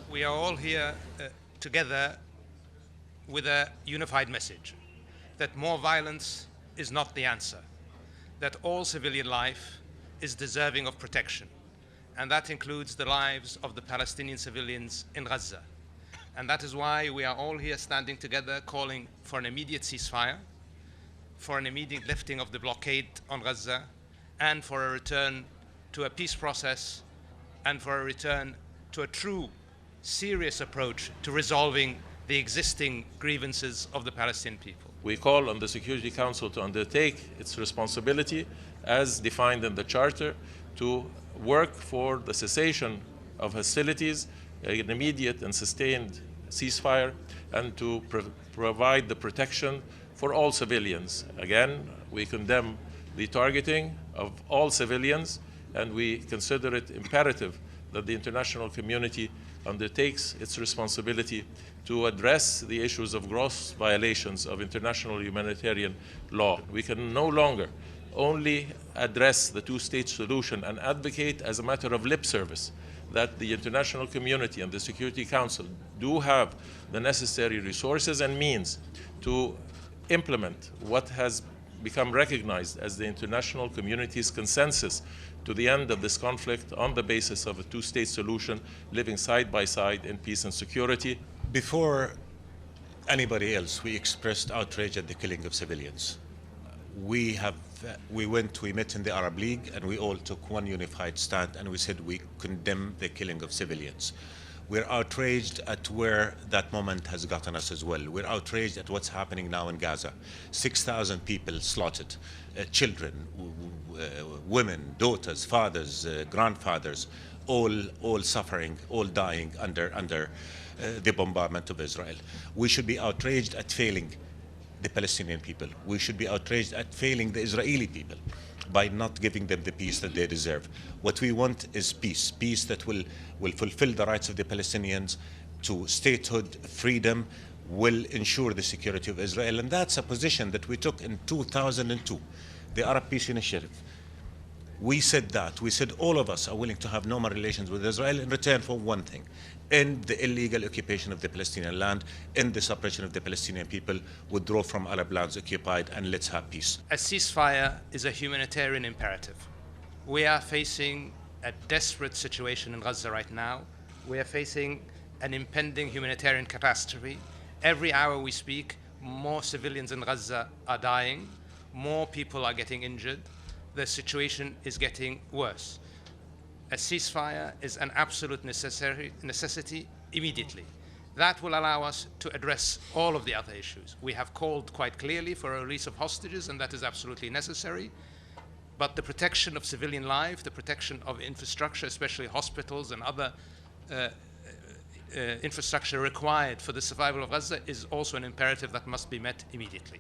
We are all here together with a unified message that more violence is not the answer, that all civilian life is deserving of protection, and that includes the lives of the Palestinian civilians in Gaza. And that is why we are all here standing together calling for an immediate ceasefire, for an immediate lifting of the blockade on Gaza, and for a return to a peace process, and for a return to a true, serious approach to resolving the existing grievances of the Palestinian people. We call on the Security Council to undertake its responsibility as defined in the Charter to work for the cessation of hostilities, an immediate and sustained ceasefire, and to provide the protection for all civilians. Again, we condemn the targeting of all civilians, and we consider it imperative that the international community undertakes its responsibility to address the issues of gross violations of international humanitarian law. We can no longer only address the two-state solution and advocate as a matter of lip service that the international community and the Security Council do have the necessary resources and means to implement what has become recognized as the international community's consensus to the end of this conflict on the basis of a two-state solution, living side by side in peace and security. Before anybody else, we expressed outrage at the killing of civilians. We met in the Arab League, and we all took one unified stand, and we said we condemn the killing of civilians. We're outraged at where that moment has gotten us as well. We're outraged at what's happening now in Gaza. 6,000 people slaughtered, children, women, daughters, fathers, grandfathers, all suffering, all dying under the bombardment of Israel. We should be outraged at failing the Palestinian people. We should be outraged at failing the Israeli people by not giving them the peace that they deserve. What we want is peace, peace that will fulfill the rights of the Palestinians to statehood, freedom, will ensure the security of Israel. And that's a position that we took in 2002, the Arab Peace Initiative. We said that. We said all of us are willing to have normal relations with Israel in return for one thing: end the illegal occupation of the Palestinian land, end the suppression of the Palestinian people, withdraw from Arab lands occupied, and let's have peace. A ceasefire is a humanitarian imperative. We are facing a desperate situation in Gaza right now. We are facing an impending humanitarian catastrophe. Every hour we speak, more civilians in Gaza are dying, more people are getting injured. The situation is getting worse. A ceasefire is an absolute necessity immediately. That will allow us to address all of the other issues. We have called quite clearly for a release of hostages, and that is absolutely necessary. But the protection of civilian life, the protection of infrastructure, especially hospitals and other infrastructure required for the survival of Gaza, is also an imperative that must be met immediately.